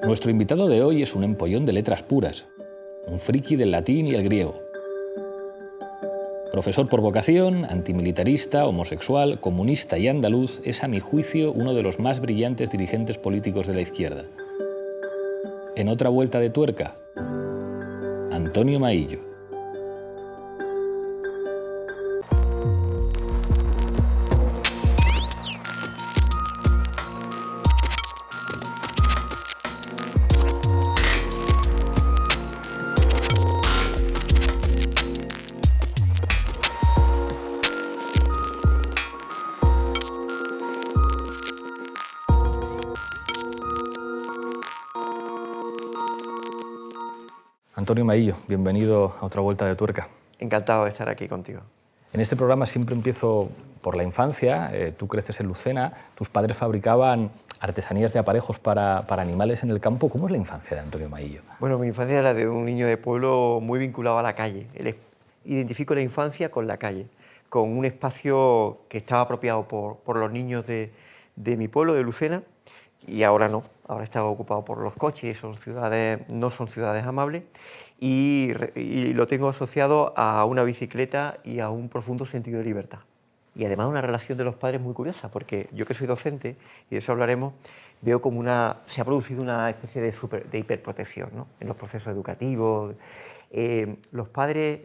Nuestro invitado de hoy es un empollón de letras puras, un friki del latín y el griego. Profesor por vocación, antimilitarista, homosexual, comunista y andaluz, es a mi juicio uno de los más brillantes dirigentes políticos de la izquierda. En otra vuelta de tuerca, Antonio Maillo. Antonio Maillo, bienvenido a otra vuelta de tuerca. Encantado de estar aquí contigo. En este programa siempre empiezo por la infancia. Tú creces en Lucena, tus padres fabricaban artesanías de aparejos para animales en el campo. ¿Cómo es la infancia de Antonio Maillo? Bueno, mi infancia era de un niño de pueblo muy vinculado a la calle. Identifico la infancia con la calle, con un espacio que estaba apropiado por los niños de mi pueblo, de Lucena, y ahora no. Ahora está ocupado por los coches, no son ciudades amables, y lo tengo asociado a una bicicleta y a un profundo sentido de libertad. Y además una relación de los padres muy curiosa, porque yo que soy docente, y de eso hablaremos, veo como se ha producido una especie de hiperprotección, ¿no?, en los procesos educativos. Nuestros padres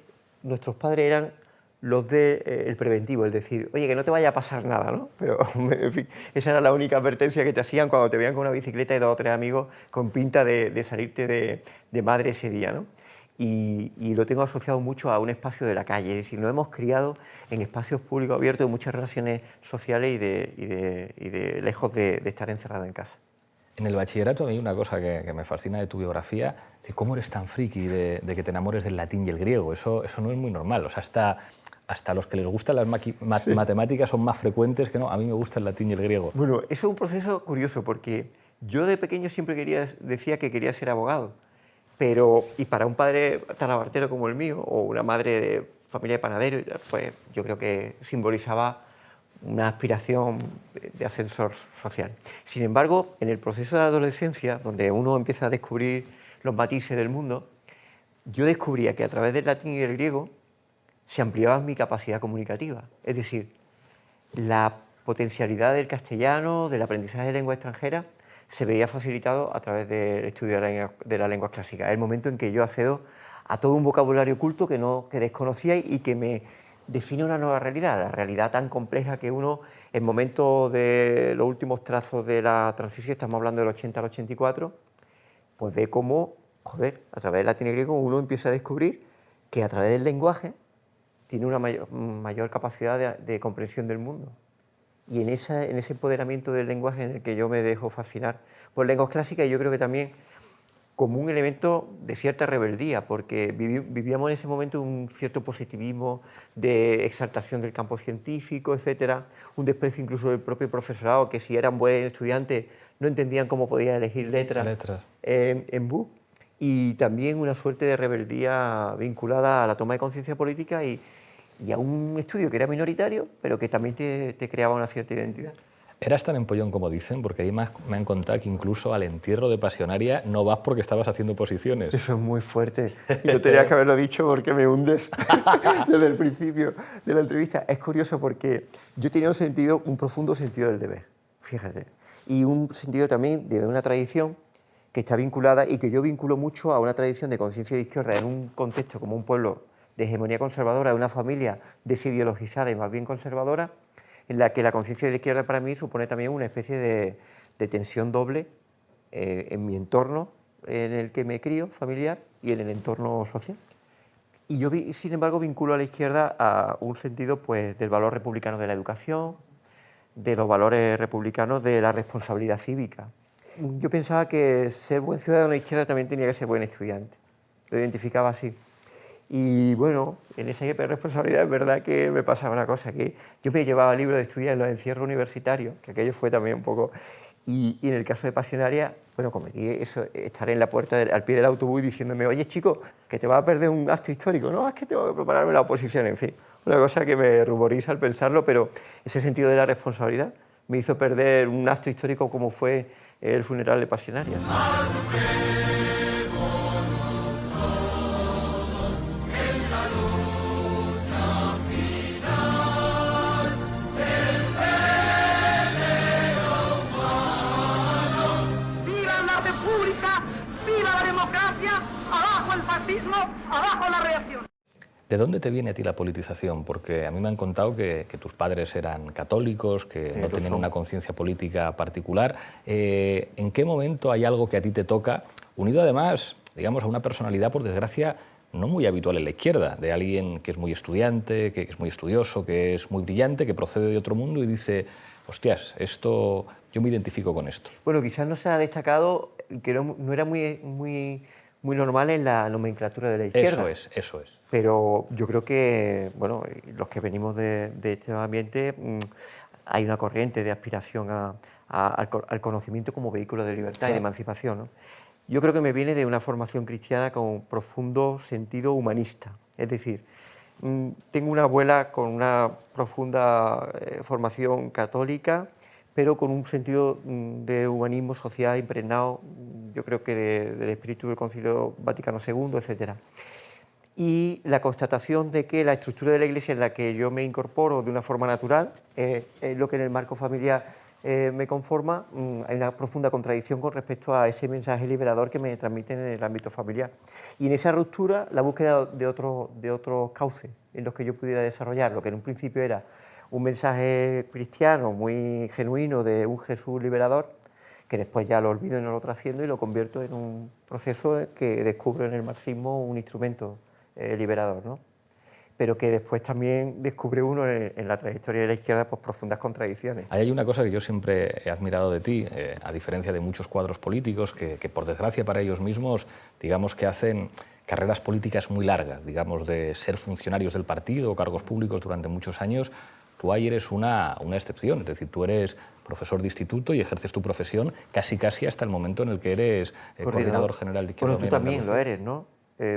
eran los del preventivo, es decir, oye, que no te vaya a pasar nada, ¿no? Pero, en fin, esa era la única advertencia que te hacían cuando te veían con una bicicleta y 2 o 3 amigos con pinta de salirte de madre ese día, ¿no? Y lo tengo asociado mucho a un espacio de la calle, es decir, nos hemos criado en espacios públicos abiertos, en muchas relaciones sociales y de lejos de estar encerrado en casa. En el bachillerato a mí hay una cosa que me fascina de tu biografía, de cómo eres tan friki de que te enamores del latín y el griego. Eso no es muy normal. O sea, hasta los que les gustan las matemáticas son más frecuentes que no. A mí me gusta el latín y el griego. Bueno, eso es un proceso curioso porque yo de pequeño siempre decía que quería ser abogado, y para un padre talabartero como el mío o una madre de familia de panaderos, pues yo creo que simbolizaba una aspiración de ascensor social. Sin embargo, en el proceso de adolescencia, donde uno empieza a descubrir los matices del mundo, yo descubría que a través del latín y del griego se ampliaba mi capacidad comunicativa. Es decir, la potencialidad del castellano, del aprendizaje de lengua extranjera, se veía facilitado a través del estudio de la lengua clásica. Es el momento en que yo accedo a todo un vocabulario culto que desconocía y que me define una nueva realidad, la realidad tan compleja que uno, en momentos de los últimos trazos de la transición, estamos hablando del 80 al 84, pues ve cómo, a través del latín y griego uno empieza a descubrir que a través del lenguaje tiene una mayor capacidad de comprensión del mundo. Y en ese empoderamiento del lenguaje en el que yo me dejo fascinar por lenguas clásicas, yo creo que también como un elemento de cierta rebeldía, porque vivíamos en ese momento un cierto positivismo de exaltación del campo científico, etcétera, un desprecio incluso del propio profesorado, que si eran buenos estudiantes no entendían cómo podían elegir letras. En BUP, y también una suerte de rebeldía vinculada a la toma de conciencia política y a un estudio que era minoritario, pero que también te creaba una cierta identidad. ¿Eras tan empollón como dicen? Porque ahí me han contado que incluso al entierro de Pasionaria no vas porque estabas haciendo posiciones. Eso es muy fuerte. Yo tenía que haberlo dicho porque me hundes desde el principio de la entrevista. Es curioso porque yo tenía un profundo sentido del deber, fíjate, y un sentido también de una tradición que está vinculada y que yo vinculo mucho a una tradición de conciencia de izquierda en un contexto como un pueblo de hegemonía conservadora, de una familia desideologizada y más bien conservadora, en la que la conciencia de la izquierda para mí supone también una especie de tensión doble en mi entorno en el que me crío, familiar, y en el entorno social. Y yo, sin embargo, vinculo a la izquierda a un sentido pues, del valor republicano de la educación, de los valores republicanos de la responsabilidad cívica. Yo pensaba que ser buen ciudadano de la izquierda también tenía que ser buen estudiante. Lo identificaba así. Y bueno, en esa responsabilidad es verdad que me pasaba una cosa, que yo me llevaba libros de estudiar en los encierros universitarios, que aquello fue también un poco... Y en el caso de Pasionaria, bueno, cometí eso, estar en la puerta al pie del autobús diciéndome, oye chico, que te vas a perder un acto histórico, no, es que tengo que prepararme la oposición, en fin. Una cosa que me ruboriza al pensarlo, pero ese sentido de la responsabilidad me hizo perder un acto histórico como fue el funeral de Pasionarias. ¡Viva la democracia! ¡Abajo el fascismo! ¡Abajo la reacción! ¿De dónde te viene a ti la politización? Porque a mí me han contado que tus padres eran católicos, que no tenían una conciencia política particular. ¿En qué momento hay algo que a ti te toca, unido además, digamos, a una personalidad, por desgracia, no muy habitual en la izquierda, de alguien que es muy estudiante, que es muy estudioso, que es muy brillante, que procede de otro mundo y dice, hostias, esto, yo me identifico con esto? Bueno, quizás no se ha destacado que no era muy normal en la nomenclatura de la izquierda. Eso es. Pero yo creo que, bueno, los que venimos de este ambiente, hay una corriente de aspiración al conocimiento como vehículo de libertad y de emancipación, ¿no? Yo creo que me viene de una formación cristiana con profundo sentido humanista. Es decir, tengo una abuela con una profunda formación católica, pero con un sentido de humanismo social impregnado, yo creo que del espíritu del Concilio Vaticano II, etcétera. Y la constatación de que la estructura de la Iglesia en la que yo me incorporo de una forma natural, es lo que en el marco familiar me conforma, hay una profunda contradicción con respecto a ese mensaje liberador que me transmiten en el ámbito familiar. Y en esa ruptura, la búsqueda de otros cauces en los que yo pudiera desarrollar lo que en un principio era un mensaje cristiano muy genuino de un Jesús liberador, que después ya lo olvido y no lo trasciendo y lo convierto en un proceso que descubro en el marxismo un instrumento liberador, ¿no? Pero que después también descubre uno en la trayectoria de la izquierda pues, profundas contradicciones. Hay una cosa que yo siempre he admirado de ti, a diferencia de muchos cuadros políticos que por desgracia para ellos mismos, digamos que hacen carreras políticas muy largas, digamos de ser funcionarios del partido o cargos públicos durante muchos años. Tú ahí eres una excepción, es decir, tú eres profesor de instituto y ejerces tu profesión casi hasta el momento en el que eres coordinador general de Izquierda Bueno, tú Unida también Andalucía. lo eres, ¿no?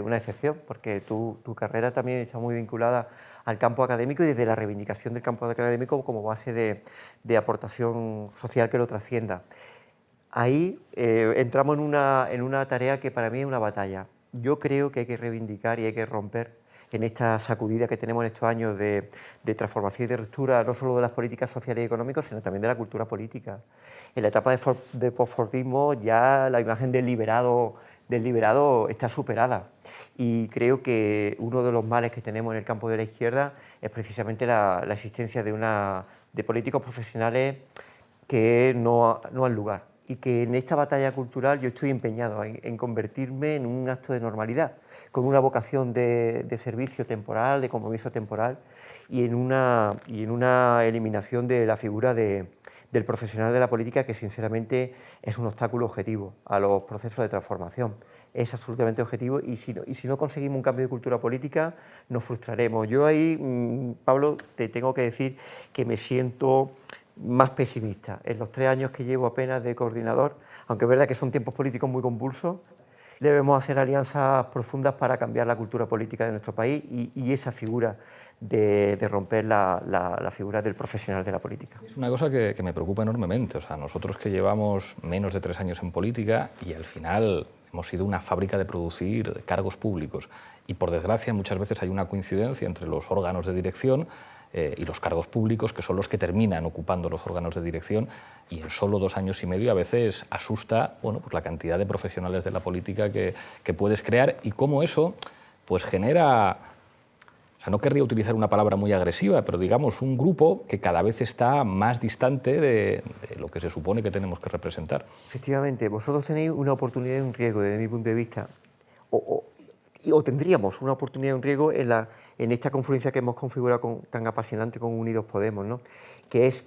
Una excepción, porque tu carrera también está muy vinculada al campo académico y desde la reivindicación del campo académico como base de aportación social que lo trascienda. Ahí entramos en una tarea que para mí es una batalla. Yo creo que hay que reivindicar y hay que romper en esta sacudida que tenemos en estos años de transformación y de ruptura, no solo de las políticas sociales y económicas, sino también de la cultura política. En la etapa de postfordismo ya la imagen del liberado está superada y creo que uno de los males que tenemos en el campo de la izquierda es precisamente la existencia de políticos profesionales que no han lugar y que en esta batalla cultural yo estoy empeñado en convertirme en un acto de normalidad, con una vocación de servicio temporal, de compromiso temporal y en una eliminación de la figura del profesional de la política que sinceramente es un obstáculo objetivo a los procesos de transformación. Es absolutamente objetivo y si no conseguimos un cambio de cultura política nos frustraremos. Yo ahí, Pablo, te tengo que decir que me siento más pesimista. En los 3 años que llevo apenas de coordinador, aunque es verdad que son tiempos políticos muy convulsos, debemos hacer alianzas profundas para cambiar la cultura política de nuestro país y esa figura de romper la figura del profesional de la política. Es una cosa que me preocupa enormemente. O sea, nosotros que llevamos menos de 3 años en política y al final hemos sido una fábrica de producir cargos públicos y por desgracia muchas veces hay una coincidencia entre los órganos de dirección y los cargos públicos, que son los que terminan ocupando los órganos de dirección, y en solo 2 años y medio a veces asusta, bueno, pues la cantidad de profesionales de la política que puedes crear y cómo eso pues genera, o sea, no querría utilizar una palabra muy agresiva, pero digamos un grupo que cada vez está más distante de lo que se supone que tenemos que representar. Efectivamente, vosotros tenéis una oportunidad y un riesgo desde mi punto de vista, o tendríamos una oportunidad y un riesgo en esta confluencia que hemos configurado tan apasionante con Unidos Podemos, ¿no? Que es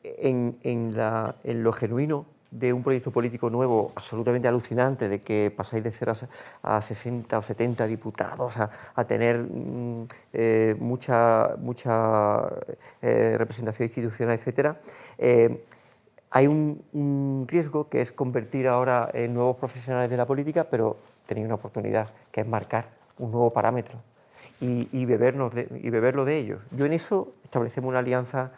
en lo genuino de un proyecto político nuevo absolutamente alucinante, de que pasáis de 0 a 60 o 70 diputados, a tener mucha representación institucional, etcétera. Hay un riesgo que es convertir ahora en nuevos profesionales de la política, pero tenéis una oportunidad, que es marcar un nuevo parámetro y beberlo de ellos. Yo en eso establecemos una alianza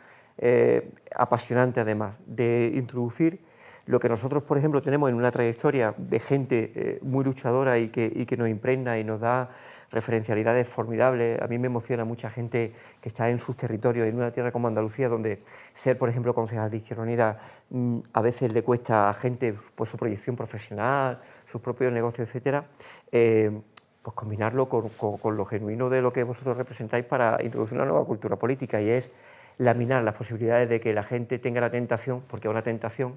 apasionante, además, de introducir lo que nosotros, por ejemplo, tenemos en una trayectoria de gente muy luchadora y que nos impregna y nos da referencialidades formidables. A mí me emociona mucha gente que está en sus territorios, en una tierra como Andalucía, donde ser, por ejemplo, concejal de Izquierda Unida a veces le cuesta a gente pues, su proyección profesional, sus propios negocios, etcétera. Pues combinarlo con lo genuino de lo que vosotros representáis para introducir una nueva cultura política, y es laminar las posibilidades de que la gente tenga la tentación, porque es una tentación,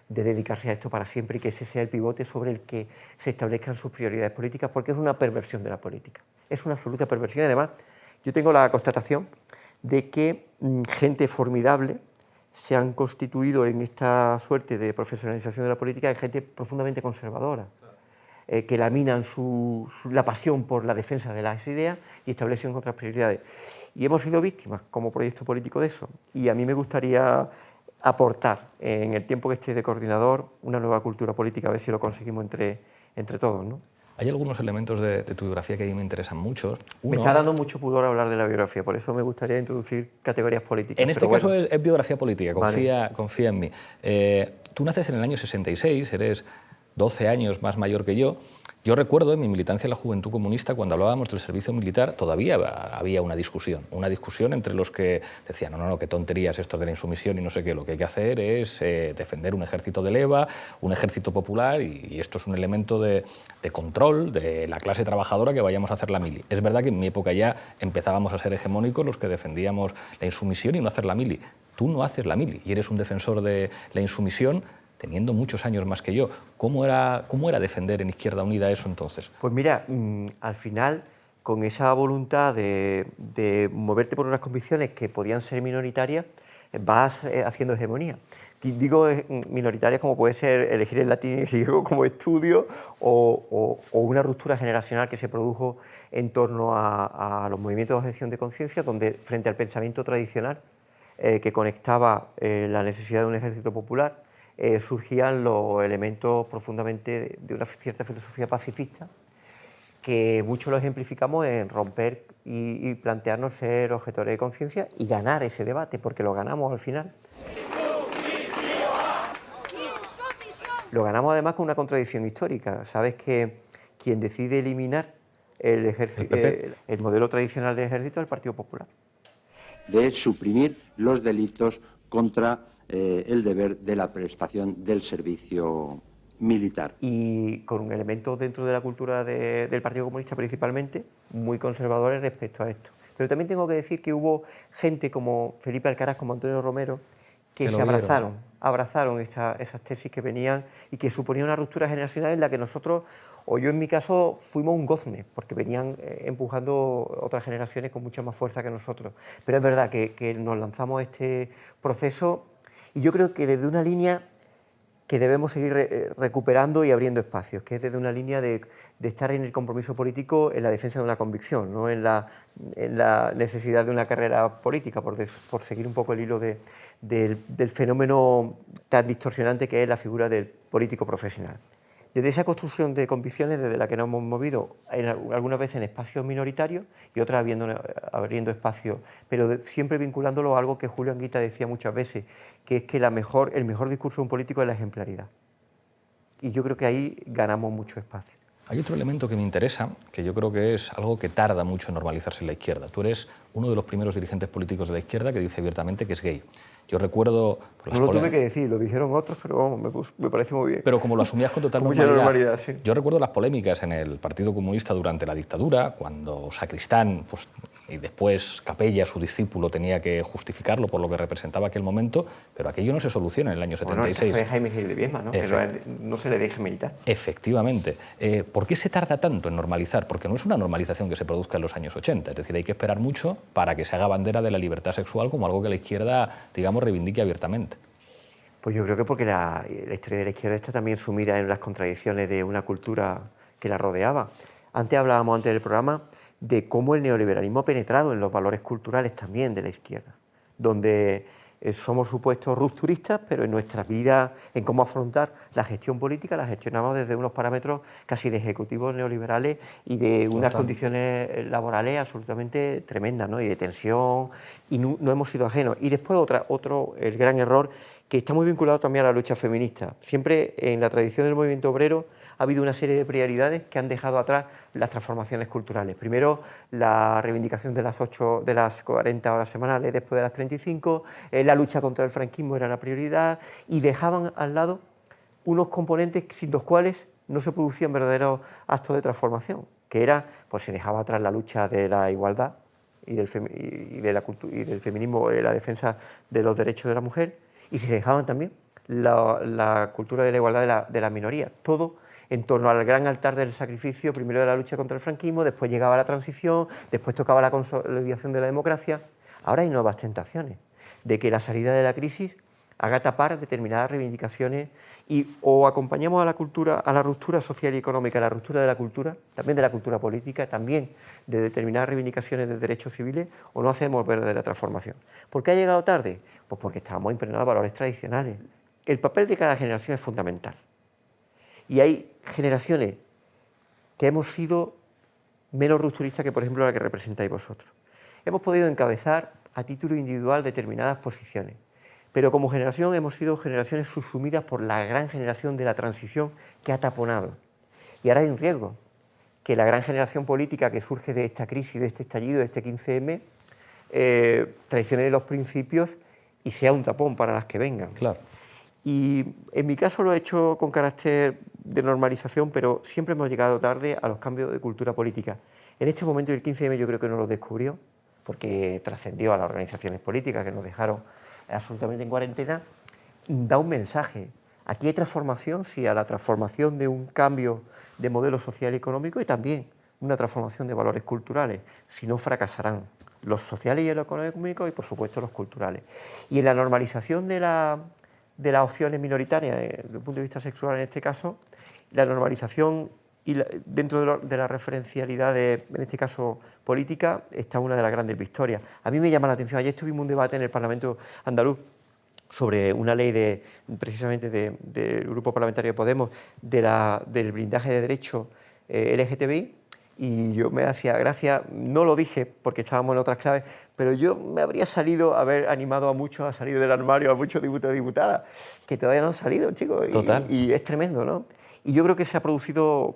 de dedicarse a esto para siempre y que ese sea el pivote sobre el que se establezcan sus prioridades políticas, porque es una perversión de la política, es una absoluta perversión. Y además, yo tengo la constatación de que gente formidable se han constituido en esta suerte de profesionalización de la política, en gente profundamente conservadora, que laminan la pasión por la defensa de las ideas y establecen otras prioridades. Y hemos sido víctimas como proyecto político de eso. Y a mí me gustaría aportar en el tiempo que esté de coordinador una nueva cultura política, a ver si lo conseguimos entre todos, ¿no? Hay algunos elementos de tu biografía que a mí me interesan mucho. Me está dando mucho pudor hablar de la biografía, por eso me gustaría introducir categorías políticas. En este caso es biografía política, confía en mí. Tú naces en el año 66, eres 12 años más mayor que yo. Yo recuerdo en mi militancia en la Juventud Comunista, cuando hablábamos del servicio militar, todavía había una discusión entre los que decían, no, qué tonterías esto de la insumisión y no sé qué, lo que hay que hacer es defender un ejército de leva, un ejército popular, y esto es un elemento de control de la clase trabajadora que vayamos a hacer la mili. Es verdad que en mi época ya empezábamos a ser hegemónicos los que defendíamos la insumisión y no hacer la mili. Tú no haces la mili y eres un defensor de la insumisión, teniendo muchos años más que yo. ¿Cómo era defender en Izquierda Unida eso entonces? Pues mira, al final, con esa voluntad de moverte por unas convicciones que podían ser minoritarias, vas haciendo hegemonía. Digo minoritarias como puede ser elegir el latín y el griego como estudio o una ruptura generacional que se produjo en torno a los movimientos de objeción de conciencia, donde frente al pensamiento tradicional que conectaba la necesidad de un ejército popular, surgían los elementos profundamente de una cierta filosofía pacifista, que mucho lo ejemplificamos en romper y plantearnos ser objetores de conciencia y ganar ese debate, porque lo ganamos al final. Lo ganamos además con una contradicción histórica. Sabes que quien decide eliminar el modelo tradicional del ejército es el Partido Popular. De suprimir los delitos contra el deber de la prestación del servicio militar. Y con un elemento dentro de la cultura del Partido Comunista principalmente, muy conservadores respecto a esto. Pero también tengo que decir que hubo gente como Felipe Alcaraz, como Antonio Romero, que se abrazaron esas tesis que venían y que suponían una ruptura generacional en la que nosotros, o yo en mi caso, fuimos un gozne, porque venían empujando otras generaciones con mucha más fuerza que nosotros. Pero es verdad que nos lanzamos a este proceso y yo creo que desde una línea que debemos seguir recuperando y abriendo espacios, que es desde una línea de estar en el compromiso político en la defensa de una convicción, no en la necesidad de una carrera política, por seguir un poco el hilo del fenómeno tan distorsionante que es la figura del político profesional. Desde esa construcción de convicciones, desde la que nos hemos movido algunas veces en espacios minoritarios y otras abriendo espacios, pero siempre vinculándolo a algo que Julio Anguita decía muchas veces, que es que el mejor discurso de un político es la ejemplaridad. Y yo creo que ahí ganamos mucho espacio. Hay otro elemento que me interesa, que yo creo que es algo que tarda mucho en normalizarse en la izquierda. Tú eres uno de los primeros dirigentes políticos de la izquierda que dice abiertamente que es gay. Yo recuerdo... No lo tuve que decir, lo dijeron otros, pero vamos, me parece muy bien. Pero como lo asumías con total normalidad, sí. Yo recuerdo las polémicas en el Partido Comunista durante la dictadura, cuando Sacristán y después Capella, su discípulo, tenía que justificarlo por lo que representaba aquel momento, pero aquello no se soluciona en el año 76. Bueno, el caso de Jaime Gil de Viedma, ¿no? Que no se le deje militar. Efectivamente. ¿Por qué se tarda tanto en normalizar? Porque no es una normalización que se produzca en los años 80, es decir, hay que esperar mucho para que se haga bandera de la libertad sexual como algo que la izquierda, digamos, reivindique abiertamente. Pues yo creo que porque la historia de la izquierda está también sumida en las contradicciones de una cultura que la rodeaba. Hablábamos antes del programa de cómo el neoliberalismo ha penetrado en los valores culturales también de la izquierda, donde somos supuestos rupturistas, pero en nuestra vida, en cómo afrontar la gestión política, la gestionamos desde unos parámetros casi de ejecutivos neoliberales y de unas condiciones laborales absolutamente tremendas, ¿no? Y de tensión, y no hemos sido ajenos. Y después el gran error, que está muy vinculado también a la lucha feminista. Siempre en la tradición del movimiento obrero ha habido una serie de prioridades que han dejado atrás las transformaciones culturales. Primero, la reivindicación de las 40 horas semanales después de las 35, la lucha contra el franquismo era la prioridad, y dejaban al lado unos componentes sin los cuales no se producían verdaderos actos de transformación, que era, pues se dejaba atrás la lucha de la igualdad y del feminismo, de la defensa de los derechos de la mujer, y se dejaban también la cultura de la igualdad de la minoría, todo en torno al gran altar del sacrificio, primero de la lucha contra el franquismo, después llegaba la transición, después tocaba la consolidación de la democracia. Ahora hay nuevas tentaciones de que la salida de la crisis haga tapar determinadas reivindicaciones o acompañamos a la cultura, a la ruptura social y económica, a la ruptura de la cultura, también de la cultura política, también de determinadas reivindicaciones de derechos civiles, o no hacemos verdadera transformación. ¿Por qué ha llegado tarde? Pues porque estábamos impregnados de valores tradicionales. El papel de cada generación es fundamental. Y hay generaciones que hemos sido menos rupturistas que, por ejemplo, la que representáis vosotros. Hemos podido encabezar a título individual determinadas posiciones, pero como generación hemos sido generaciones subsumidas por la gran generación de la transición que ha taponado. Y ahora hay un riesgo, que la gran generación política que surge de esta crisis, de este estallido, de este 15M, traicione los principios y sea un tapón para las que vengan. Claro. Y en mi caso lo he hecho con carácter de normalización, pero siempre hemos llegado tarde a los cambios de cultura política. En este momento el 15M yo creo que no lo descubrió, porque trascendió a las organizaciones políticas que nos dejaron absolutamente en cuarentena, da un mensaje. Aquí hay transformación, sí, a la transformación de un cambio de modelo social y económico, y también una transformación de valores culturales, si no fracasarán los sociales y los económicos y por supuesto los culturales. Y en la normalización de las opciones minoritarias, desde el punto de vista sexual en este caso, la normalización y dentro de la referencialidad, en este caso política, está una de las grandes victorias. A mí me llama la atención, ayer tuvimos un debate en el Parlamento andaluz sobre una ley precisamente del Grupo Parlamentario de Podemos, del blindaje de derechos LGTBI, y yo me hacía gracia, no lo dije porque estábamos en otras claves, pero yo me habría salido, haber animado a muchos a salir del armario, a muchos diputados y diputadas, que todavía no han salido, chicos, y es tremendo, ¿no? Y yo creo que se ha producido,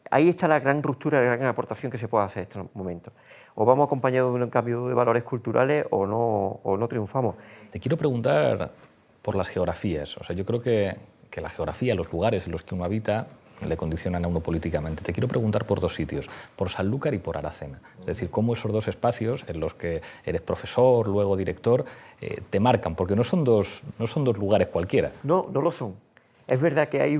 ahí está la gran ruptura, la gran aportación que se puede hacer en estos momentos. O vamos acompañados de un cambio de valores culturales o no triunfamos. Te quiero preguntar por las geografías. O sea, yo creo que la geografía, los lugares en los que uno habita, le condicionan a uno políticamente. Te quiero preguntar por dos sitios, por Sanlúcar y por Aracena. Es decir, cómo esos dos espacios en los que eres profesor, luego director, te marcan, porque no son dos lugares cualquiera. No, no lo son. Es verdad que hay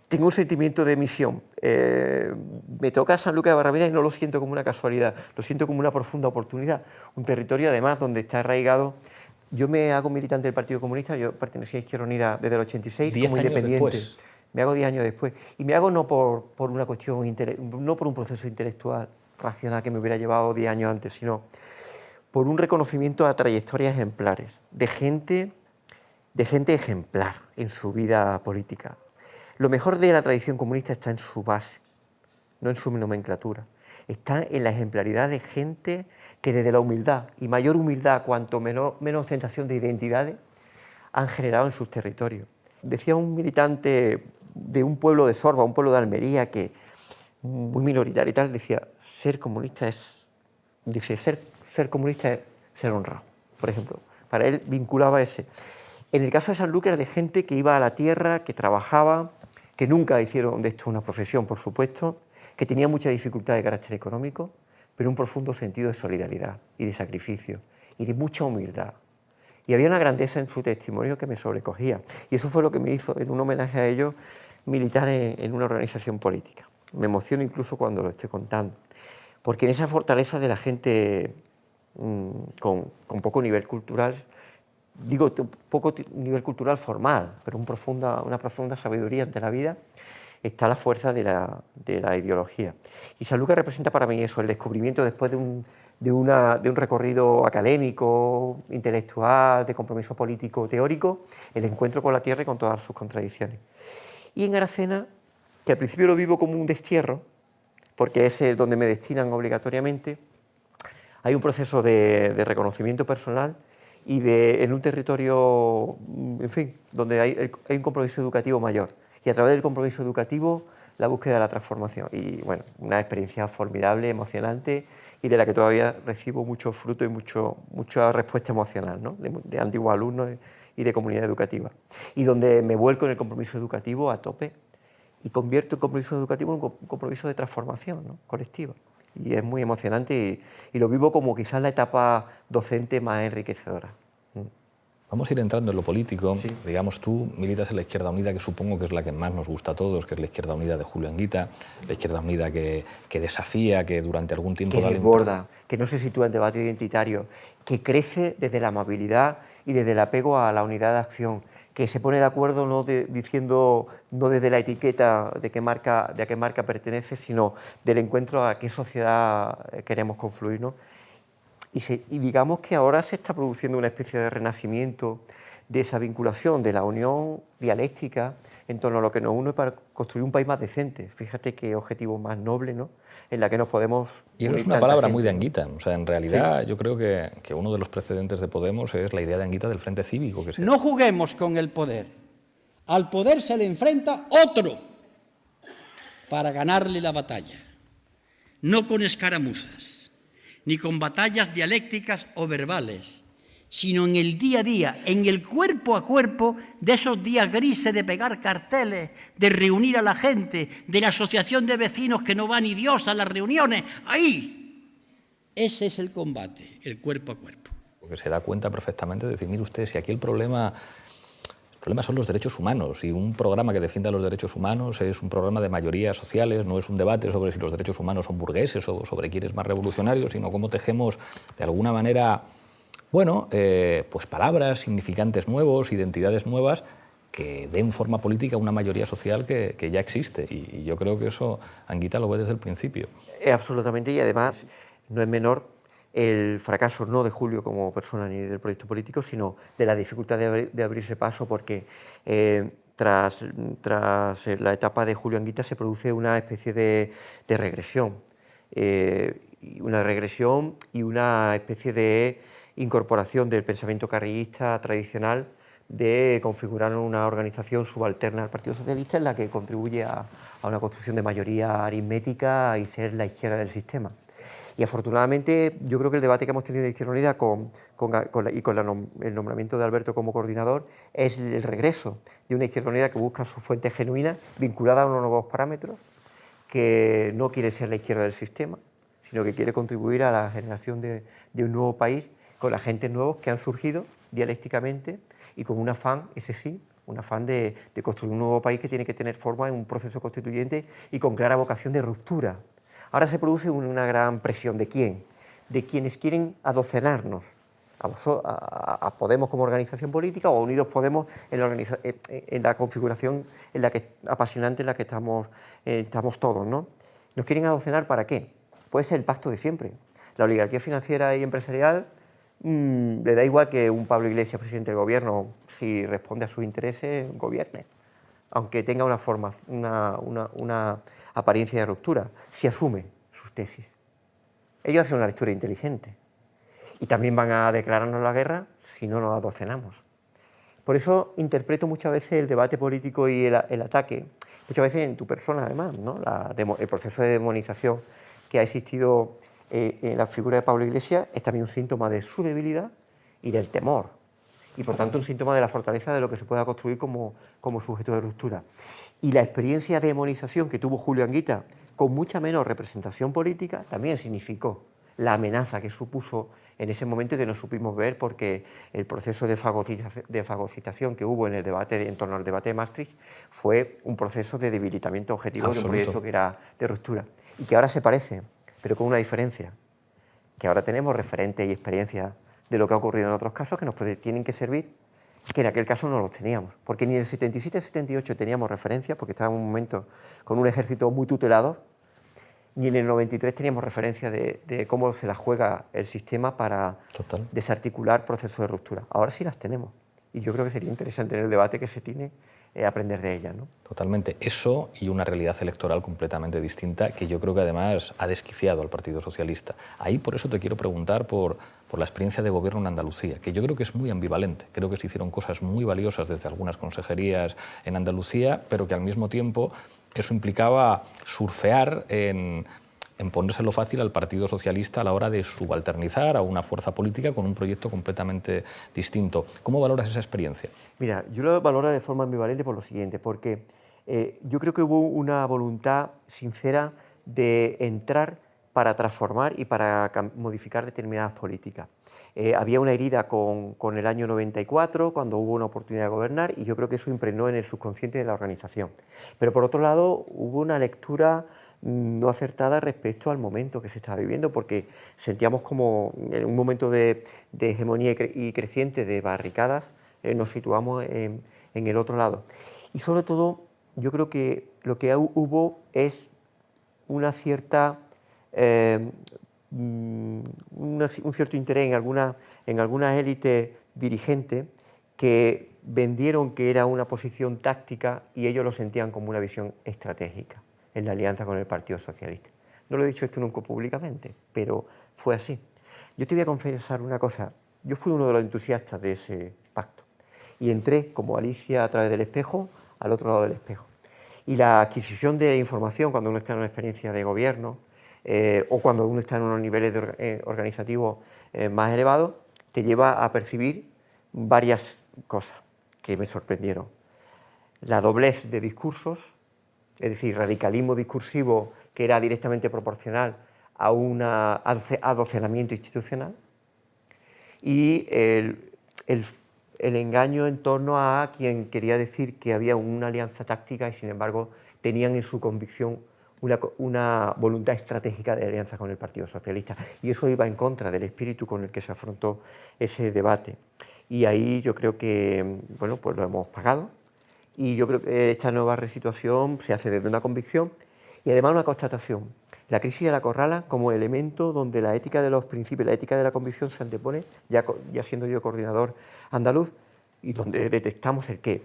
tengo un sentimiento de misión. Me toca Sanlúcar de Barrameda y no lo siento como una casualidad, lo siento como una profunda oportunidad. Un territorio, además, donde está arraigado. Yo me hago militante del Partido Comunista, yo pertenecía a Izquierda Unida desde el 86 como independiente. Después. Me hago 10 años después. Y me hago no por una cuestión, no por un proceso intelectual, racional que me hubiera llevado 10 años antes, sino por un reconocimiento a trayectorias ejemplares, de gente ejemplar en su vida política. Lo mejor de la tradición comunista está en su base, no en su nomenclatura. Está en la ejemplaridad de gente que desde la humildad, y mayor humildad cuanto menos ostentación de identidades, han generado en sus territorios. Decía un militante de un pueblo de Sorba, un pueblo de Almería, que muy minoritario y tal, decía, ser comunista es ser honrado, por ejemplo. Para él vinculaba ese. En el caso de Sanlúcar, de gente que iba a la tierra, que trabajaba, que nunca hicieron de esto una profesión, por supuesto, que tenía mucha dificultad de carácter económico, pero un profundo sentido de solidaridad y de sacrificio y de mucha humildad. Y había una grandeza en su testimonio que me sobrecogía. Y eso fue lo que me hizo, en un homenaje a ellos, militar en una organización política. Me emociono incluso cuando lo estoy contando. Porque en esa fortaleza de la gente con poco nivel cultural, digo poco nivel cultural formal, pero una profunda sabiduría ante la vida, está la fuerza de la ideología. Y Sanlúcar representa para mí eso, el descubrimiento después de un recorrido académico, intelectual, de compromiso político, teórico, el encuentro con la tierra y con todas sus contradicciones. Y en Aracena, que al principio lo vivo como un destierro, porque es donde me destinan obligatoriamente, hay un proceso de reconocimiento personal y en un territorio, en fin, donde hay un compromiso educativo mayor. Y a través del compromiso educativo, la búsqueda de la transformación. Y bueno, una experiencia formidable, emocionante, y de la que todavía recibo mucho fruto y mucha respuesta emocional, ¿no? de antiguos alumnos y de comunidad educativa. Y donde me vuelco en el compromiso educativo a tope y convierto el compromiso educativo en un compromiso de transformación, ¿no? colectiva. Y es muy emocionante y lo vivo como quizás la etapa docente más enriquecedora. Vamos a ir entrando en lo político. Sí. Digamos, tú militas en la Izquierda Unida, que supongo que es la que más nos gusta a todos, que es la Izquierda Unida de Julio Anguita, la Izquierda Unida que desafía, que durante algún tiempo... Que desborda, que no se sitúa en debate identitario, que crece desde la amabilidad y desde el apego a la unidad de acción, que se pone de acuerdo no diciendo no desde la etiqueta de a qué marca pertenece, sino del encuentro a qué sociedad queremos confluir, ¿no? Y digamos que ahora se está produciendo una especie de renacimiento de esa vinculación, de la unión dialéctica en torno a lo que nos une para construir un país más decente. Fíjate qué objetivo más noble, ¿no? En la que nos podemos... Y eso es una palabra muy de Anguita. O sea, en realidad yo creo que uno de los precedentes de Podemos es la idea de Anguita del Frente Cívico. Que no juguemos con el poder. Al poder se le enfrenta otro para ganarle la batalla. No con escaramuzas, ni con batallas dialécticas o verbales, sino en el día a día, en el cuerpo a cuerpo de esos días grises de pegar carteles, de reunir a la gente, de la asociación de vecinos que no va ni Dios a las reuniones. Ahí, ese es el combate, el cuerpo a cuerpo. Porque se da cuenta perfectamente de decir, mire usted, si aquí el problema son los derechos humanos, y un programa que defienda los derechos humanos es un programa de mayorías sociales, no es un debate sobre si los derechos humanos son burgueses o sobre quién es más revolucionario, sino cómo tejemos de alguna manera, bueno, pues palabras, significantes nuevos, identidades nuevas que den forma política a una mayoría social que ya existe. Y yo creo que eso Anguita lo ve desde el principio. Absolutamente, y además no es menor el fracaso no de Julio como persona ni del proyecto político, sino de la dificultad de abrirse paso, porque tras la etapa de Julio Anguita se produce una especie de regresión, una regresión y una especie de incorporación del pensamiento carrillista tradicional de configurar una organización subalterna al Partido Socialista en la que contribuye a una construcción de mayoría aritmética y ser la izquierda del sistema. Y afortunadamente yo creo que el debate que hemos tenido de Izquierda Unida con el nombramiento de Alberto como coordinador es el regreso de una Izquierda Unida que busca su fuente genuina, vinculada a unos nuevos parámetros, que no quiere ser la izquierda del sistema, sino que quiere contribuir a la generación de un nuevo país con agentes nuevos que han surgido dialécticamente y con un afán, ese sí, un afán de construir un nuevo país que tiene que tener forma en un proceso constituyente y con clara vocación de ruptura. Ahora se produce una gran presión. ¿De quién? De quienes quieren adocenarnos, a Podemos como organización política o a Unidos Podemos en la configuración apasionante en la que estamos todos, ¿no? ¿Nos quieren adocenar para qué? Puede ser el pacto de siempre. La oligarquía financiera y empresarial le da igual que un Pablo Iglesias, presidente del gobierno, si responde a sus intereses, gobierne, aunque tenga una apariencia de ruptura, si asume sus tesis. Ellos hacen una lectura inteligente y también van a declararnos la guerra si no nos adocenamos. Por eso interpreto muchas veces el debate político y el ataque, muchas veces en tu persona además, ¿no? El proceso de demonización que ha existido en la figura de Pablo Iglesias es también un síntoma de su debilidad y del temor, y por tanto un síntoma de la fortaleza de lo que se pueda construir como sujeto de ruptura. Y la experiencia de demonización que tuvo Julio Anguita, con mucha menos representación política, también significó la amenaza que supuso en ese momento y que no supimos ver porque el proceso de fagocitación que hubo en torno al debate de Maastricht fue un proceso de debilitamiento objetivo de un proyecto que era de ruptura y que ahora se parece, pero con una diferencia, que ahora tenemos referentes y experiencias de lo que ha ocurrido en otros casos que nos tienen que servir, que en aquel caso no los teníamos, porque ni en el 77-78 teníamos referencias, porque estaba en un momento con un ejército muy tutelador, ni en el 93 teníamos referencia de cómo se la juega el sistema para desarticular procesos de ruptura. Ahora sí las tenemos, y yo creo que sería interesante en el debate que se tiene aprender de ella, ¿no? Totalmente. Eso y una realidad electoral completamente distinta que yo creo que además ha desquiciado al Partido Socialista. Ahí por eso te quiero preguntar por la experiencia de gobierno en Andalucía, que yo creo que es muy ambivalente. Creo que se hicieron cosas muy valiosas desde algunas consejerías en Andalucía, pero que al mismo tiempo eso implicaba surfear en ponérselo fácil al Partido Socialista a la hora de subalternizar a una fuerza política con un proyecto completamente distinto. ¿Cómo valoras esa experiencia? Mira, yo lo valoro de forma ambivalente por lo siguiente, porque yo creo que hubo una voluntad sincera de entrar para transformar y para modificar determinadas políticas. Había una herida con el año 94, cuando hubo una oportunidad de gobernar, y yo creo que eso impregnó en el subconsciente de la organización. Pero por otro lado, hubo una lectura no acertada respecto al momento que se estaba viviendo, porque sentíamos como en un momento de hegemonía y creciente de barricadas, nos situamos en el otro lado. Y sobre todo, yo creo que lo que hubo es una cierta, un cierto interés en algunas élites dirigentes que vendieron que era una posición táctica y ellos lo sentían como una visión estratégica en la alianza con el Partido Socialista. No lo he dicho esto nunca públicamente, pero fue así. Yo te voy a confesar una cosa, yo fui uno de los entusiastas de ese pacto y entré como Alicia a través del espejo al otro lado del espejo. Y la adquisición de información cuando uno está en una experiencia de gobierno o cuando uno está en unos niveles organizativos más elevados, te lleva a percibir varias cosas que me sorprendieron. La doblez de discursos, es decir, radicalismo discursivo que era directamente proporcional a un adocenamiento institucional, y el engaño en torno a quien quería decir que había una alianza táctica y sin embargo tenían en su convicción una voluntad estratégica de alianza con el Partido Socialista, y eso iba en contra del espíritu con el que se afrontó ese debate. Y ahí yo creo que, bueno, pues lo hemos pagado. Y yo creo que esta nueva situación se hace desde una convicción y además una constatación. La crisis de la Corrala como elemento donde la ética de los principios, la ética de la convicción se antepone, ya siendo yo coordinador andaluz, y donde detectamos el qué.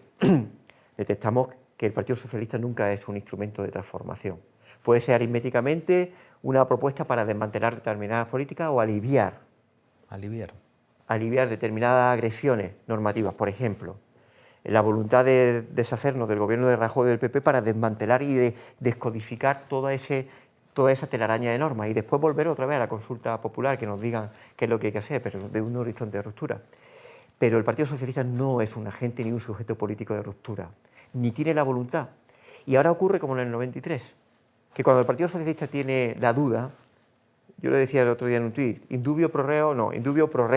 Detectamos que el Partido Socialista nunca es un instrumento de transformación. Puede ser aritméticamente una propuesta para desmantelar determinadas políticas o aliviar determinadas agresiones normativas, por ejemplo. La voluntad de deshacernos del gobierno de Rajoy y del PP para desmantelar y descodificar toda esa telaraña de normas y después volver otra vez a la consulta popular, que nos digan qué es lo que hay que hacer, pero de un horizonte de ruptura. Pero el Partido Socialista no es un agente ni un sujeto político de ruptura, ni tiene la voluntad. Y ahora ocurre como en el 93, que cuando el Partido Socialista tiene la duda, yo le decía el otro día en un tuit, indubio pro reo, no, indubio pro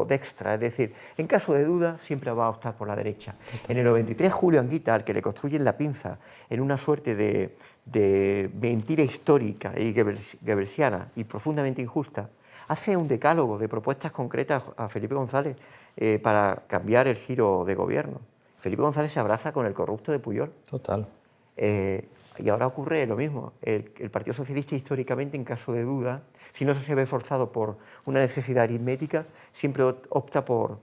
dextra, es decir, en caso de duda siempre va a optar por la derecha. En el 93, Julio Anguita, al que le construyen la pinza en una suerte de mentira histórica y goebbelsiana y profundamente injusta, hace un decálogo de propuestas concretas a Felipe González para cambiar el giro de gobierno. Felipe González se abraza con el corrupto de Pujol. Total. Y ahora ocurre lo mismo. El Partido Socialista históricamente, en caso de duda, si no se ve forzado por una necesidad aritmética, siempre opta por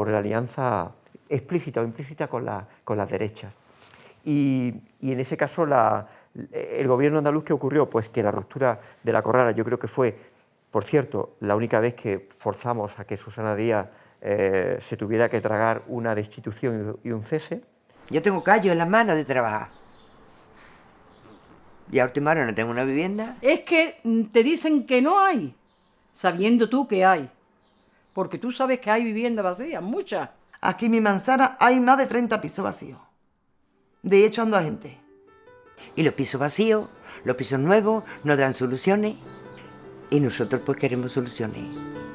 la alianza explícita o implícita con las derechas. Y en ese caso el gobierno andaluz, ¿qué ocurrió? Pues que la ruptura de la Corrala, yo creo que fue, por cierto, la única vez que forzamos a que Susana Díaz se tuviera que tragar una destitución y un cese. Yo tengo callo en las manos de trabajar. Y a última hora no tengo una vivienda. Es que te dicen que no hay, sabiendo tú que hay. Porque tú sabes que hay viviendas vacías, muchas. Aquí en mi manzana hay más de 30 pisos vacíos. De hecho, ando a gente. Y los pisos vacíos, los pisos nuevos, nos dan soluciones. Y nosotros pues queremos soluciones.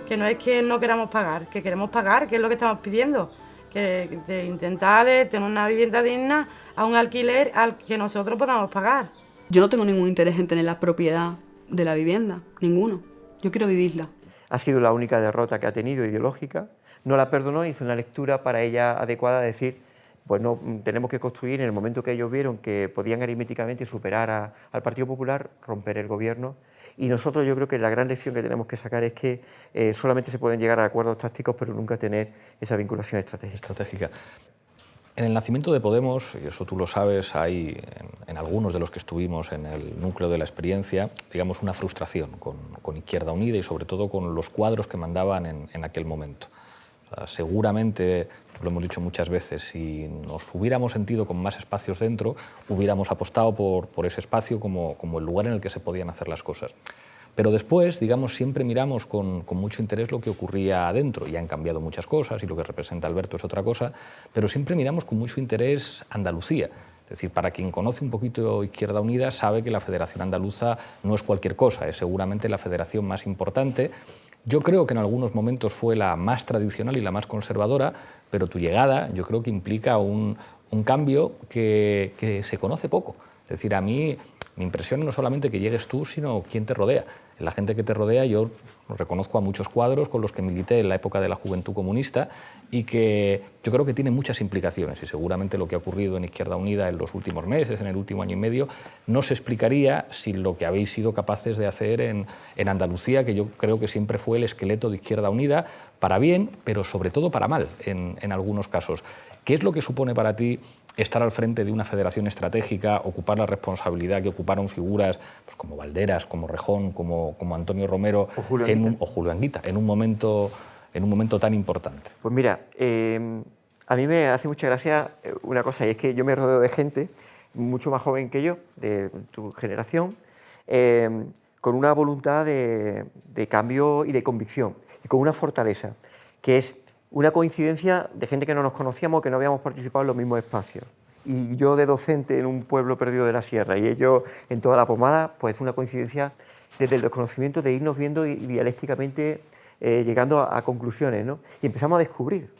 Que no es que no queramos pagar, que queremos pagar, que es lo que estamos pidiendo. Que de intentar de tener una vivienda digna a un alquiler al que nosotros podamos pagar. Yo no tengo ningún interés en tener la propiedad de la vivienda, ninguno. Yo quiero vivirla. Ha sido la única derrota que ha tenido ideológica. No la perdonó, hizo una lectura para ella adecuada de decir, pues no, tenemos que construir, en el momento que ellos vieron que podían aritméticamente superar al Partido Popular, romper el gobierno. Y nosotros yo creo que la gran lección que tenemos que sacar es que solamente se pueden llegar a acuerdos tácticos, pero nunca tener esa vinculación estratégica. En el nacimiento de Podemos, y eso tú lo sabes, hay en algunos de los que estuvimos en el núcleo de la experiencia, digamos, una frustración con Izquierda Unida y sobre todo con los cuadros que mandaban en aquel momento. O sea, seguramente, lo hemos dicho muchas veces, si nos hubiéramos sentido con más espacios dentro, hubiéramos apostado por ese espacio como el lugar en el que se podían hacer las cosas. Pero después, digamos, siempre miramos con mucho interés lo que ocurría adentro. Y han cambiado muchas cosas y lo que representa Alberto es otra cosa, pero siempre miramos con mucho interés Andalucía. Es decir, para quien conoce un poquito Izquierda Unida sabe que la Federación Andaluza no es cualquier cosa, es seguramente la federación más importante. Yo creo que en algunos momentos fue la más tradicional y la más conservadora, pero tu llegada yo creo que implica un cambio que se conoce poco. Es decir, a mí mi impresión no solamente que llegues tú, sino quién te rodea. La gente que te rodea, yo reconozco a muchos cuadros con los que milité en la época de la Juventud Comunista y que yo creo que tiene muchas implicaciones y seguramente lo que ha ocurrido en Izquierda Unida en los últimos meses, en el último año y medio, no se explicaría sin lo que habéis sido capaces de hacer en Andalucía, que yo creo que siempre fue el esqueleto de Izquierda Unida, para bien, pero sobre todo para mal en algunos casos. ¿Qué es lo que supone para ti estar al frente de una federación estratégica, ocupar la responsabilidad que ocuparon figuras pues, como Valderas, como Rejón, como Antonio Romero o Julio Anguita, en un momento tan importante? Pues mira, a mí me hace mucha gracia una cosa, y es que yo me rodeo de gente mucho más joven que yo, de tu generación, con una voluntad de cambio y de convicción, y con una fortaleza, que es una coincidencia de gente que no nos conocíamos, que no habíamos participado en los mismos espacios. Y yo de docente en un pueblo perdido de la sierra y ellos en toda la pomada, pues una coincidencia desde el desconocimiento de irnos viendo dialécticamente llegando a conclusiones, ¿no? Y empezamos a descubrir.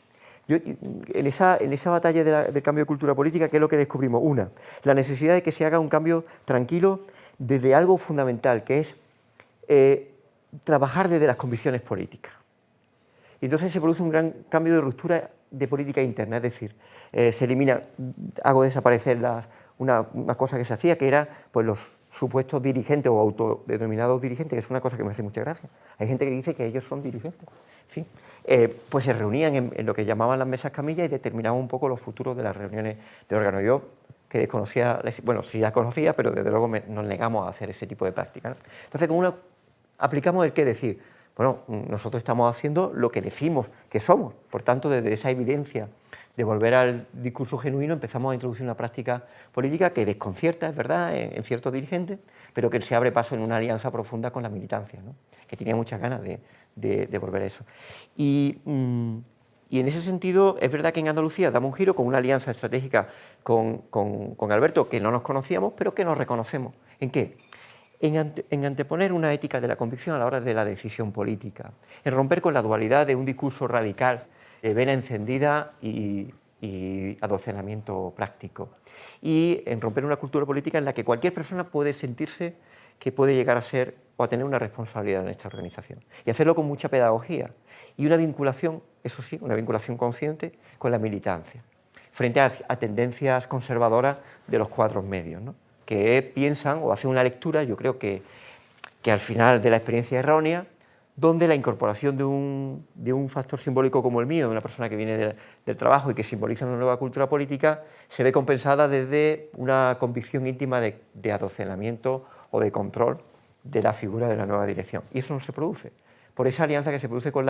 En esa batalla del cambio de cultura política, ¿qué es lo que descubrimos? Una, la necesidad de que se haga un cambio tranquilo desde algo fundamental, que es trabajar desde las convicciones políticas. Y entonces se produce un gran cambio de ruptura de política interna, es decir, se elimina, hago desaparecer una cosa que se hacía, que era pues, los supuestos dirigentes o autodenominados dirigentes, que es una cosa que me hace mucha gracia. Hay gente que dice que ellos son dirigentes. ¿Sí? Pues se reunían en lo que llamaban las mesas camillas y determinaban un poco los futuros de las reuniones de órgano. Yo, que desconocía, bueno, sí la conocía, pero desde luego nos negamos a hacer ese tipo de práctica, ¿no? Entonces, como aplicamos el qué decir. Bueno, nosotros estamos haciendo lo que decimos que somos. Por tanto, desde esa evidencia de volver al discurso genuino, empezamos a introducir una práctica política que desconcierta, es verdad, en ciertos dirigentes, pero que se abre paso en una alianza profunda con la militancia, ¿no? Que tenía muchas ganas de volver a eso. Y en ese sentido, es verdad que en Andalucía damos un giro con una alianza estratégica con Alberto, que no nos conocíamos, pero que nos reconocemos. ¿En qué? En anteponer una ética de la convicción a la hora de la decisión política, en romper con la dualidad de un discurso radical, vena encendida y adocenamiento práctico, y en romper una cultura política en la que cualquier persona puede sentirse que puede llegar a ser o a tener una responsabilidad en esta organización, y hacerlo con mucha pedagogía y una vinculación, eso sí, una vinculación consciente con la militancia, frente a tendencias conservadoras de los cuadros medios, ¿no? Que piensan o hacen una lectura, yo creo que al final de la experiencia errónea, donde la incorporación de un factor simbólico como el mío, de una persona que viene del trabajo y que simboliza una nueva cultura política, se ve compensada desde una convicción íntima de adocenamiento o de control de la figura de la nueva dirección. Y eso no se produce, por esa alianza que se produce con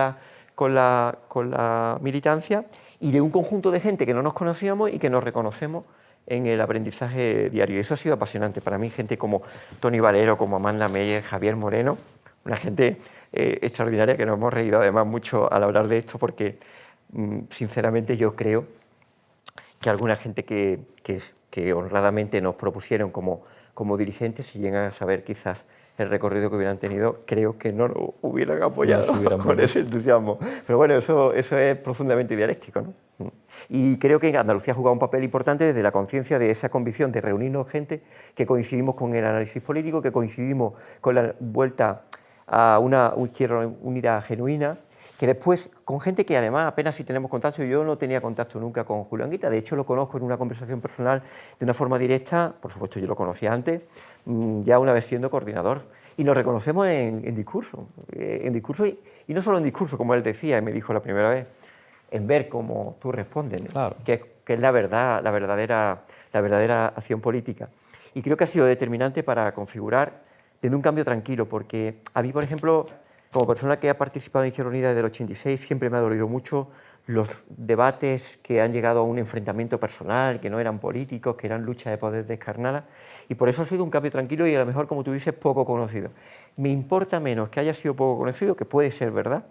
la militancia y de un conjunto de gente que no nos conocíamos y que nos reconocemos en el aprendizaje diario. Y eso ha sido apasionante para mí, gente como Tony Valero, como Amanda Meyer, Javier Moreno, una gente extraordinaria que nos hemos reído además mucho al hablar de esto porque sinceramente yo creo que alguna gente que honradamente nos propusieron como dirigentes, si llegan a saber quizás el recorrido que hubieran tenido, creo que no lo hubieran apoyado con ese entusiasmo. Pero bueno, eso es profundamente dialéctico, ¿no? Y creo que Andalucía ha jugado un papel importante desde la conciencia de esa convicción de reunirnos gente que coincidimos con el análisis político, que coincidimos con la vuelta a una Izquierda Unida genuina, que después, con gente que además apenas si tenemos contacto, yo no tenía contacto nunca con Julio Anguita, de hecho lo conozco en una conversación personal de una forma directa, por supuesto yo lo conocía antes, ya una vez siendo coordinador, y nos reconocemos en discurso, y no solo en discurso, como él decía, y me dijo la primera vez, en ver cómo tú respondes, ¿no? Claro. Que es que es la verdad, la verdadera acción política. Y creo que ha sido determinante para configurar desde un cambio tranquilo, porque a mí, por ejemplo, como persona que ha participado en Izquierda Unida desde el 86, siempre me ha dolido mucho los debates que han llegado a un enfrentamiento personal, que no eran políticos, que eran luchas de poder descarnada, y por eso ha sido un cambio tranquilo y a lo mejor, como tú dices, poco conocido. Me importa menos que haya sido poco conocido, que puede ser verdad,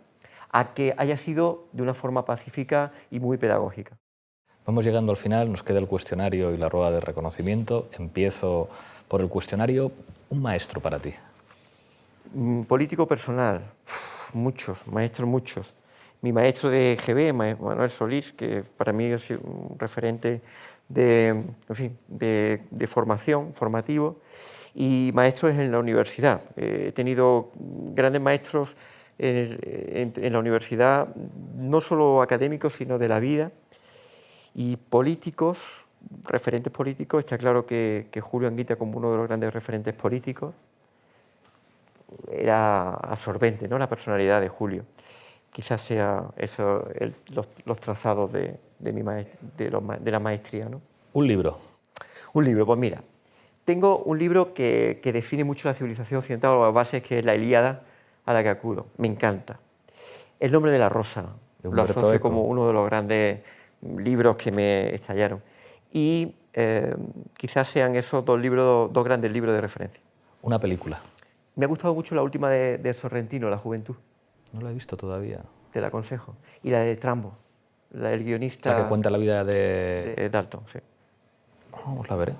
a que haya sido de una forma pacífica y muy pedagógica. Vamos llegando al final, nos queda el cuestionario y la rueda de reconocimiento. Empiezo por el cuestionario. Un maestro para ti. Político personal, muchos, maestros muchos. Mi maestro de GB, Manuel Solís, que para mí es un referente de formación, formativo, y maestros en la universidad. He tenido grandes maestros en la universidad, no solo académicos, sino de la vida, y políticos, referentes políticos. Está claro que Julio Anguita, como uno de los grandes referentes políticos, era absorbente, ¿no?, la personalidad de Julio. Quizás sea eso los trazados de la maestría, ¿no? Un libro. Un libro, pues mira, tengo un libro que define mucho la civilización occidental o las bases, que es la Ilíada, a la que acudo. Me encanta. El nombre de la rosa. Lo asocio como uno de los grandes libros que me estallaron. Y quizás sean esos dos grandes libros de referencia. Una película. Me ha gustado mucho la última de Sorrentino, La juventud. No la he visto todavía. Te la aconsejo. Y la de Trambo, el guionista... La que cuenta la vida de Dalton, sí. Vamos, la veré.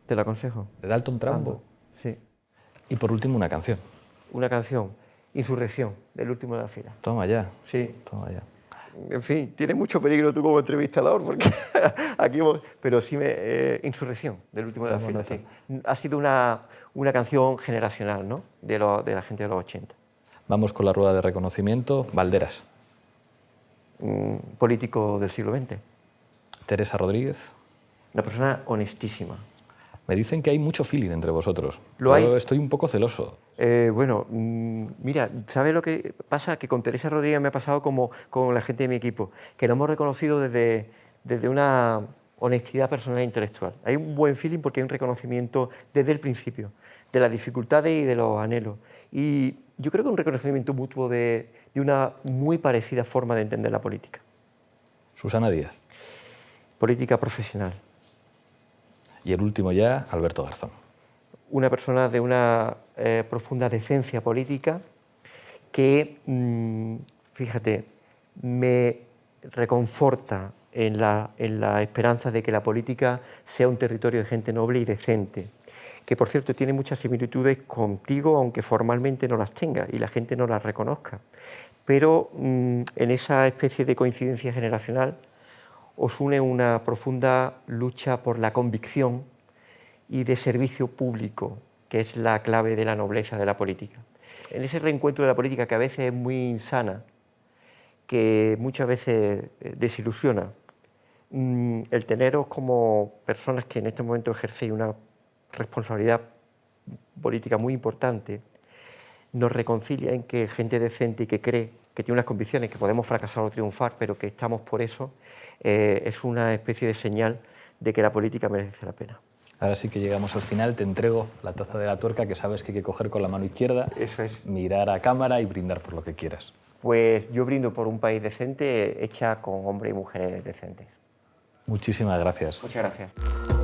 Te la aconsejo. ¿De Dalton Trambo? Sí. Y por último, una canción. Una canción, Insurrección, del último de la fila. Toma ya. Sí. Toma ya. En fin, tienes mucho peligro tú como entrevistador, porque aquí pero sí, Insurrección, del último de la fila. Sí. Ha sido una canción generacional, ¿no?, de la gente de los 80. Vamos con la rueda de reconocimiento. Valderas. Político del siglo XX. Teresa Rodríguez. Una persona honestísima. Me dicen que hay mucho feeling entre vosotros. Yo estoy un poco celoso. Bueno, mira, ¿sabes lo que pasa? Que con Teresa Rodríguez me ha pasado como con la gente de mi equipo, que lo hemos reconocido desde una honestidad personal e intelectual. Hay un buen feeling porque hay un reconocimiento desde el principio, de las dificultades y de los anhelos. Y yo creo que un reconocimiento mutuo de una muy parecida forma de entender la política. Susana Díaz. Política profesional. Y el último ya, Alberto Garzón. Una persona de una profunda decencia política que, fíjate, me reconforta en la esperanza de que la política sea un territorio de gente noble y decente, que por cierto tiene muchas similitudes contigo, aunque formalmente no las tenga y la gente no las reconozca. Pero en esa especie de coincidencia generacional os une una profunda lucha por la convicción y de servicio público, que es la clave de la nobleza de la política. En ese reencuentro de la política, que a veces es muy insana, que muchas veces desilusiona, el teneros como personas que en este momento ejercéis una responsabilidad política muy importante, nos reconcilia en que gente decente y que cree, que tiene unas convicciones, que podemos fracasar o triunfar, pero que estamos por eso, es una especie de señal de que la política merece la pena. Ahora sí que llegamos al final, te entrego la taza de la tuerca, que sabes que hay que coger con la mano izquierda, eso es, mirar a cámara y brindar por lo que quieras. Pues yo brindo por un país decente, hecha con hombres y mujeres decentes. Muchísimas gracias. Muchas gracias.